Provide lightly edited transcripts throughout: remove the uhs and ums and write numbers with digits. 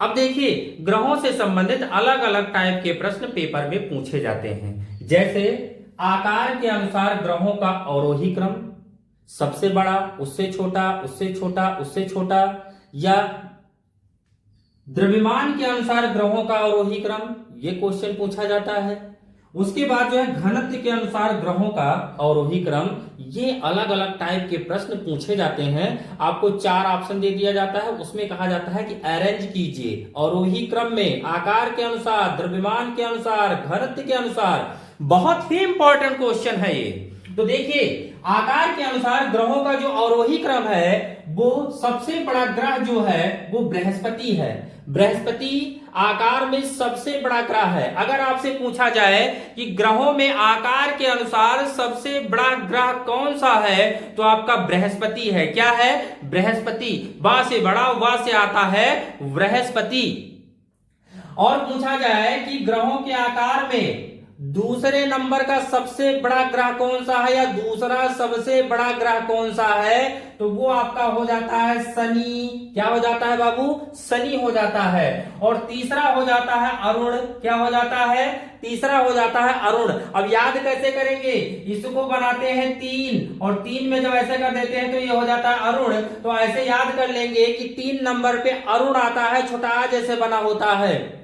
अब देखिए, ग्रहों से संबंधित अलग अलग टाइप के प्रश्न पेपर में पूछे जाते हैं। जैसे आकार के अनुसार ग्रहों का अवरोही क्रम, सबसे बड़ा, उससे छोटा, उससे छोटा, उससे छोटा, या द्रव्यमान के अनुसार ग्रहों का अवरोही क्रम, ये क्वेश्चन पूछा जाता है। उसके बाद जो है घनत्व के अनुसार ग्रहों का अवरोही क्रम, ये अलग अलग टाइप के प्रश्न पूछे जाते हैं। आपको 4 ऑप्शन दे दिया जाता है, उसमें कहा जाता है कि अरेंज कीजिए अवरोही क्रम में आकार के अनुसार, द्रव्यमान के अनुसार, घनत्व के अनुसार। बहुत ही इंपॉर्टेंट क्वेश्चन है ये। तो देखिए, आकार के अनुसार ग्रहों का जो अवरोही क्रम है, वो सबसे बड़ा ग्रह जो है वो बृहस्पति है। बृहस्पति आकार में सबसे बड़ा ग्रह है। अगर आपसे पूछा जाए कि ग्रहों में आकार के अनुसार सबसे बड़ा ग्रह कौन सा है, तो आपका बृहस्पति है। क्या है? बृहस्पति। वा से बड़ा, वा से आता है बृहस्पति। और पूछा जाए कि ग्रहों के आकार में दूसरे नंबर का सबसे बड़ा ग्रह कौन सा है, या दूसरा सबसे बड़ा ग्रह कौन सा है, तो वो आपका हो जाता है शनि। क्या हो जाता है बाबू? शनि हो जाता है। और तीसरा हो जाता है अरुण। क्या हो जाता है? तीसरा हो जाता है अरुण। अब याद कैसे करेंगे? इसको बनाते हैं 3 और 3 में जब ऐसे कर देते हैं तो ये हो जाता है अरुण। तो ऐसे याद कर लेंगे कि 3 नंबर पे अरुण आता है, छोटा आ जैसे बना होता है।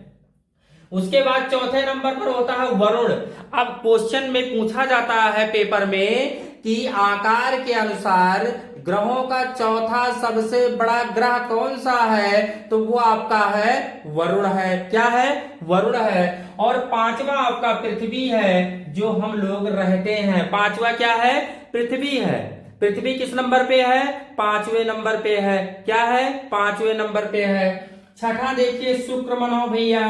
उसके बाद चौथे नंबर पर होता है वरुण। अब क्वेश्चन में पूछा जाता है पेपर में कि आकार के अनुसार ग्रहों का चौथा सबसे बड़ा ग्रह कौन सा है, तो वो आपका है वरुण है। क्या है? वरुण है। और 5वां आपका पृथ्वी है, जो हम लोग रहते हैं। 5वां क्या है? पृथ्वी है। पृथ्वी किस नंबर पे है? 5वें नंबर पे है। क्या है? 5वें नंबर पे है। छठा देखिए शुक्र मनाओ भैया।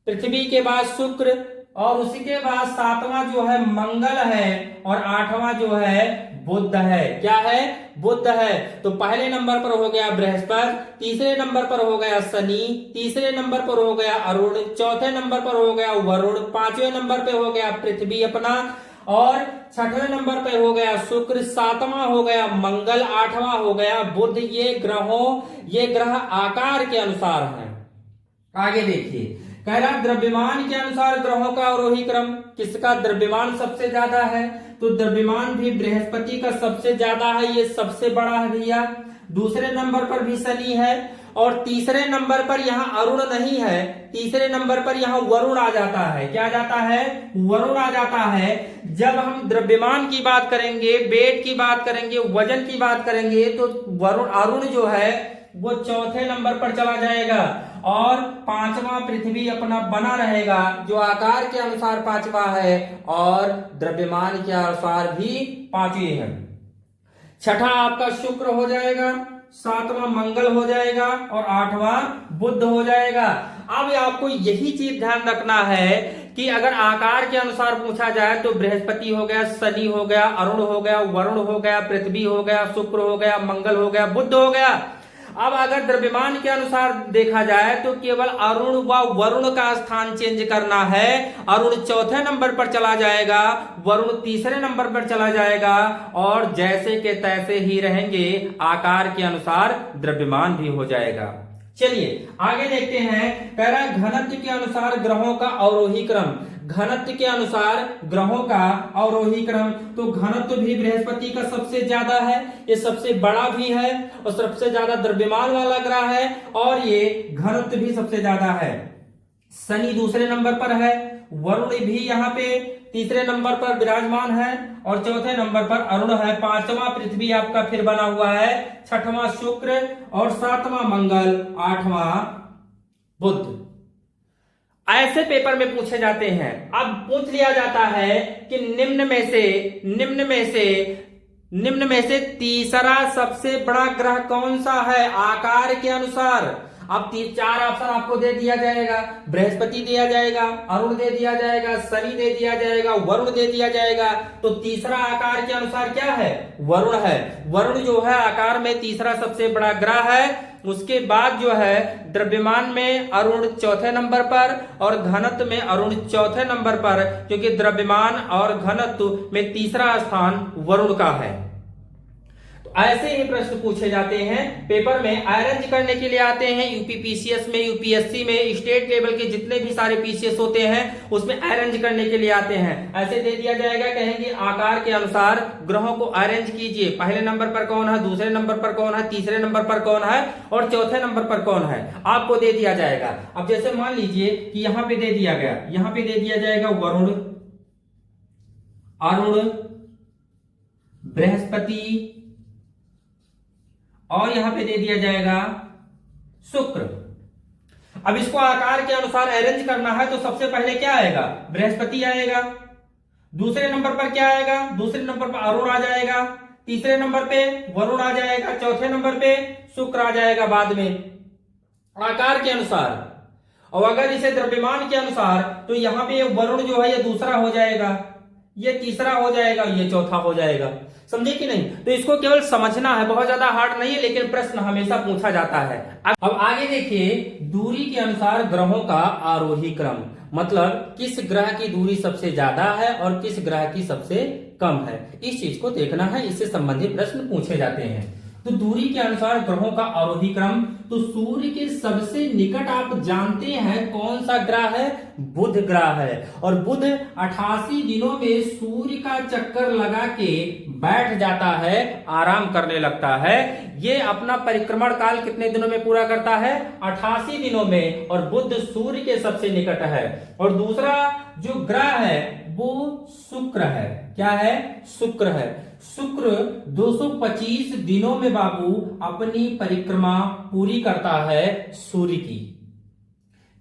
पृथ्वी के बाद शुक्र, और उसी के बाद 7वां जो है मंगल है, और 8वां जो है बुध है। क्या है? बुध है। तो पहले नंबर पर हो गया बृहस्पति, तीसरे नंबर पर हो गया शनि, तीसरे नंबर पर हो गया अरुण, चौथे नंबर पर हो गया वरुण, 5वें नंबर पे हो गया पृथ्वी अपना, और 6वें नंबर पे हो गया शुक्र, 7वां हो गया मंगल, 8वां हो गया बुध। ये ग्रह आकार के अनुसार है। आगे देखिए, कह रहा द्रव्यमान के अनुसार ग्रहों का अवरोही क्रम। किसका द्रव्यमान सबसे ज्यादा है? तो द्रव्यमान भी बृहस्पति का सबसे ज्यादा है, ये सबसे बड़ा है भैया। दूसरे नंबर पर भी शनि है, और तीसरे नंबर पर यहाँ अरुण नहीं है, तीसरे नंबर पर यहाँ वरुण आ जाता है। क्या आ जाता है? वरुण आ जाता है। जब हम द्रव्यमान की बात करेंगे, वेट की बात करेंगे, वजन की बात करेंगे, तो अरुण जो है वो चौथे नंबर पर चला जाएगा, और 5वां पृथ्वी अपना बना रहेगा, जो आकार के अनुसार 5वां है, और द्रव्यमान के अनुसार भी 5वीं है। छठा आपका शुक्र हो जाएगा, 7वां मंगल हो जाएगा, और 8वां बुध हो जाएगा। अब आपको यही चीज ध्यान रखना है कि अगर आकार के अनुसार पूछा जाए तो बृहस्पति हो गया, शनि हो गया, अरुण हो गया, वरुण हो गया, पृथ्वी हो गया, शुक्र हो गया, मंगल हो गया, बुध हो गया। अब अगर द्रव्यमान के अनुसार देखा जाए तो केवल अरुण व वरुण का स्थान चेंज करना है। अरुण चौथे नंबर पर चला जाएगा, वरुण तीसरे नंबर पर चला जाएगा, और जैसे के तैसे ही रहेंगे, आकार के अनुसार द्रव्यमान भी हो जाएगा। चलिए आगे देखते हैं। कह रहा है घनत्व के अनुसार ग्रहों का अवरोही क्रम। घनत्व के अनुसार ग्रहों का अवरोही क्रम, तो घनत्व भी बृहस्पति का सबसे ज्यादा है, ये सबसे बड़ा भी है, और सबसे ज्यादा द्रव्यमान वाला ग्रह है, और ये घनत्व भी सबसे ज्यादा है। शनि दूसरे नंबर पर है, वरुण भी यहाँ पे तीसरे नंबर पर विराजमान है, और चौथे नंबर पर अरुण है। 5वां पृथ्वी आपका फिर बना हुआ है, 6वां शुक्र, और 7वां मंगल, 8वां बुध। ऐसे पेपर में पूछे जाते हैं। अब पूछ लिया जाता है कि निम्न में से तीसरा सबसे बड़ा ग्रह कौन सा है आकार के अनुसार। अब 4 ऑप्शन आपको दे दिया जाएगा। बृहस्पति दिया जाएगा, अरुण दे दिया जाएगा, शनि दे दिया जाएगा, वरुण दे दिया जाएगा। तो तीसरा आकार के अनुसार क्या है? वरुण है। वरुण जो है आकार में तीसरा सबसे बड़ा ग्रह है। उसके बाद जो है द्रव्यमान में अरुण चौथे नंबर पर, और घनत्व में अरुण चौथे नंबर पर, क्योंकि द्रव्यमान और घनत्व में तीसरा स्थान वरुण का है। तो ऐसे ही प्रश्न पूछे जाते हैं पेपर में, अरेंज करने के लिए आते हैं यूपीपीसीएस में, यूपीएससी में, स्टेट लेवल के जितने भी सारे पीसीएस होते हैं उसमें अरेंज करने के लिए आते हैं। ऐसे दे दिया जाएगा, कहेंगे आकार के अनुसार ग्रहों को अरेंज कीजिए, पहले नंबर पर कौन है, दूसरे नंबर पर कौन है, तीसरे नंबर पर कौन है और चौथे नंबर पर कौन है, आपको दे दिया जाएगा। अब जैसे मान लीजिए कि यहां पे दे दिया गया, यहां पे दे दिया जाएगा वरुण, अरुण, बृहस्पति और यहां पे दे दिया जाएगा शुक्र। अब इसको आकार के अनुसार अरेंज करना है तो सबसे पहले क्या आएगा, बृहस्पति आएगा, दूसरे नंबर पर क्या आएगा, दूसरे नंबर पर अरुण आ जाएगा, तीसरे नंबर पे वरुण आ जाएगा, चौथे नंबर पे शुक्र आ जाएगा बाद में, आकार के अनुसार। और अगर इसे द्रव्यमान के अनुसार तो यहां पे वरुण जो है ये दूसरा हो जाएगा, ये तीसरा हो जाएगा, ये चौथा हो जाएगा। समझे कि नहीं? तो इसको केवल समझना है, बहुत ज्यादा हार्ड नहीं है, लेकिन प्रश्न हमेशा पूछा जाता है। अब आगे देखिए, दूरी के अनुसार ग्रहों का आरोही क्रम, मतलब किस ग्रह की दूरी सबसे ज्यादा है और किस ग्रह की सबसे कम है, इस चीज को देखना है, इससे संबंधित प्रश्न पूछे जाते हैं। तो दूरी के अनुसार ग्रहों का आरोही क्रम, तो सूर्य के सबसे निकट आप जानते हैं कौन सा ग्रह है, बुध ग्रह है। और बुध 88 दिनों में सूर्य का चक्कर लगा के बैठ जाता है, आराम करने लगता है। ये अपना परिक्रमण काल कितने दिनों में पूरा करता है, 88 दिनों में, और बुध सूर्य के सबसे निकट है। और दूसरा जो ग्रह है वो शुक्र है, क्या है, शुक्र है। शुक्र 225 दिनों में बाबू अपनी परिक्रमा पूरी करता है सूर्य की।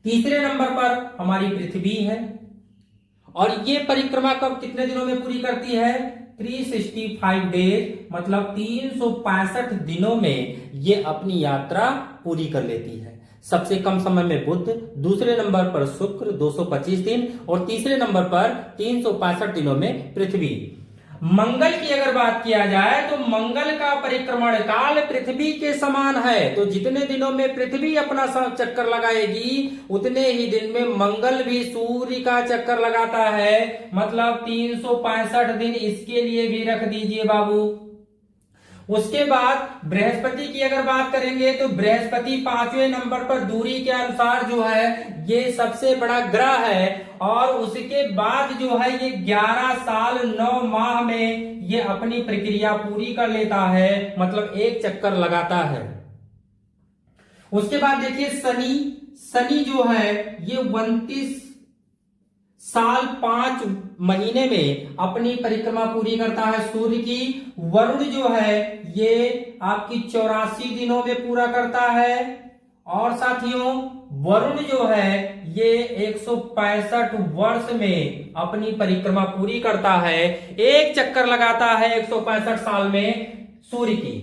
तीसरे नंबर पर हमारी पृथ्वी है, और ये परिक्रमा कब कितने दिनों में पूरी करती है, 365 डेज, मतलब 365 दिनों में ये अपनी यात्रा पूरी कर लेती है। सबसे कम समय में बुध, दूसरे नंबर पर शुक्र 225 दिन, और तीसरे नंबर पर 365 दिनों में पृथ्वी। मंगल की अगर बात किया जाए तो मंगल का परिक्रमण काल पृथ्वी के समान है। तो जितने दिनों में पृथ्वी अपना चक्कर लगाएगी उतने ही दिन में मंगल भी सूर्य का चक्कर लगाता है, मतलब 365 दिन इसके लिए भी रख दीजिए बाबू। उसके बाद बृहस्पति की अगर बात करेंगे तो बृहस्पति 5वें नंबर पर दूरी के अनुसार जो है ये सबसे बड़ा ग्रह है, और उसके बाद जो है ये 11 साल 9 माह में ये अपनी प्रक्रिया पूरी कर लेता है, मतलब एक चक्कर लगाता है। उसके बाद देखिए शनि जो है ये 29 साल 5 महीने में अपनी परिक्रमा पूरी करता है सूर्य की। वरुण जो है ये आपकी 84 दिनों में पूरा करता है, और साथियों वरुण जो है ये 165 वर्ष में अपनी परिक्रमा पूरी करता है, एक चक्कर लगाता है 165 साल में सूर्य की।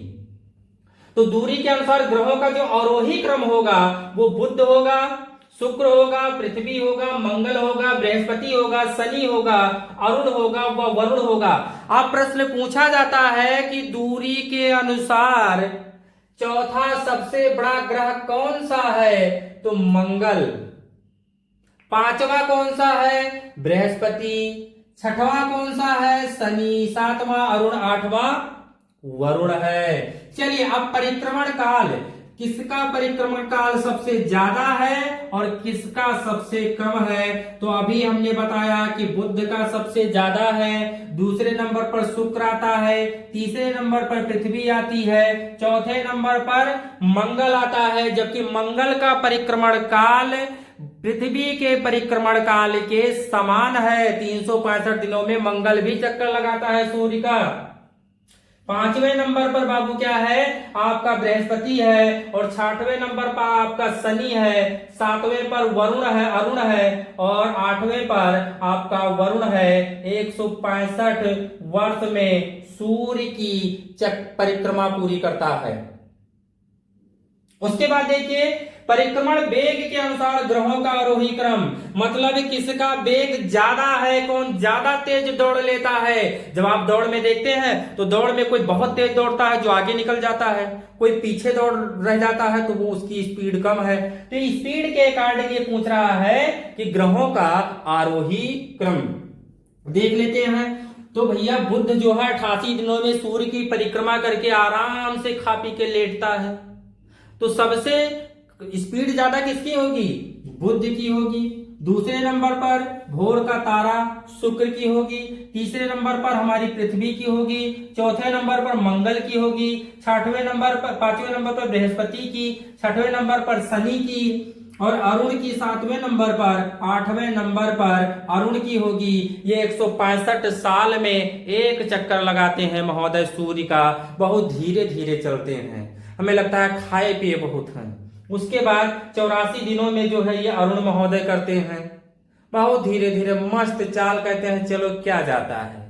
तो दूरी के अनुसार ग्रहों का जो आरोही क्रम होगा वो बुध होगा, शुक्र होगा, पृथ्वी होगा, मंगल होगा, बृहस्पति होगा, शनि होगा, अरुण होगा व वरुण होगा। अब प्रश्न पूछा जाता है कि दूरी के अनुसार चौथा सबसे बड़ा ग्रह कौन सा है, तो मंगल। पांचवा कौन सा है, बृहस्पति। छठवां कौन सा है, शनि। सातवां अरुण, आठवां वरुण है। चलिए अब परिक्रमण काल, किसका परिक्रमण काल सबसे ज्यादा है और किसका सबसे कम है, तो अभी हमने बताया कि बुध का सबसे ज्यादा है, दूसरे नंबर पर शुक्र आता है, तीसरे नंबर पर पृथ्वी आती है, चौथे नंबर पर मंगल आता है। जबकि मंगल का परिक्रमण काल पृथ्वी के परिक्रमण काल के समान है, 365 दिनों में मंगल भी चक्कर लगाता है सूर्य का। पांचवें नंबर पर बाबू क्या है, आपका बृहस्पति है, और छठवें नंबर पर आपका शनि है, सातवें पर वरुण है, अरुण है, और आठवें पर आपका वरुण है। 165 वर्ष में सूर्य की परिक्रमा पूरी करता है। उसके बाद देखिए परिक्रमण वेग के अनुसार ग्रहों का आरोही क्रम, मतलब किसका वेग ज्यादा है, कौन ज्यादा तेज दौड़ लेता है। जब आप दौड़ में देखते हैं तो दौड़ में कोई बहुत तेज दौड़ता है जो आगे निकल जाता है, कोई पीछे दौड़ रह जाता है तो वो उसकी स्पीड कम है। तो स्पीड के अकॉर्डिंग ये पूछ रहा है कि ग्रहों का आरोही क्रम देख लेते हैं। तो भैया बुध जो है 88 दिनों में सूर्य की परिक्रमा करके आराम से खा पी के लेटता है। तो सबसे स्पीड ज्यादा किसकी होगी? बुध की होगी। दूसरे नंबर पर भोर का तारा शुक्र की होगी। तीसरे नंबर पर हमारी पृथ्वी की होगी। चौथे नंबर पर मंगल की होगी। पांचवें नंबर पर बृहस्पति की। छठवें नंबर पर शनि की। और अरुण की 7वें नंबर पर, 8वें नंबर पर अरुण की होगी। ये 165 साल में एक चक्कर लगाते हैं महोदय सूर्य का। बहुत धीरे धीरे चलते हैं, हमें लगता है खाए पिए बहुत हैं। उसके बाद 84 दिनों में जो है ये अरुण महोदय करते हैं, बहुत धीरे धीरे मस्त चाल। कहते हैं चलो क्या जाता है,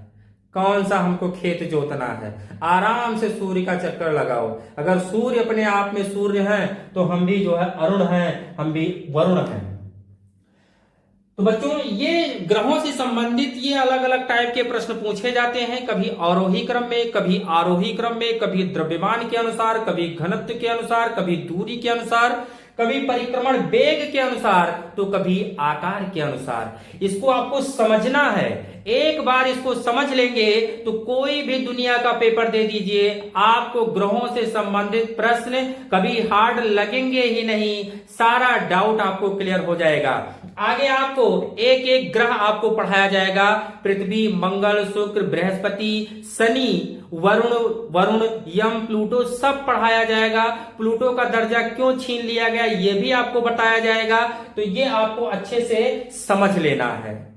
कौन सा हमको खेत जोतना है, आराम से सूर्य का चक्कर लगाओ। अगर सूर्य अपने आप में सूर्य हैं तो हम भी जो है अरुण हैं, हम भी वरुण हैं। तो बच्चों ये ग्रहों से संबंधित ये अलग अलग टाइप के प्रश्न पूछे जाते हैं, कभी अवरोही क्रम में, कभी आरोही क्रम में, कभी द्रव्यमान के अनुसार, कभी घनत्व के अनुसार, कभी दूरी के अनुसार, कभी परिक्रमण वेग के अनुसार, तो कभी आकार के अनुसार। इसको आपको समझना है। एक बार इसको समझ लेंगे तो कोई भी दुनिया का पेपर दे दीजिए, आपको ग्रहों से संबंधित प्रश्न कभी हार्ड लगेंगे ही नहीं, सारा डाउट आपको क्लियर हो जाएगा। आगे आपको एक एक ग्रह आपको पढ़ाया जाएगा, पृथ्वी, मंगल, शुक्र, बृहस्पति, शनि, वरुण, यम, प्लूटो सब पढ़ाया जाएगा। प्लूटो का दर्जा क्यों छीन लिया गया ये भी आपको बताया जाएगा। तो ये आपको अच्छे से समझ लेना है।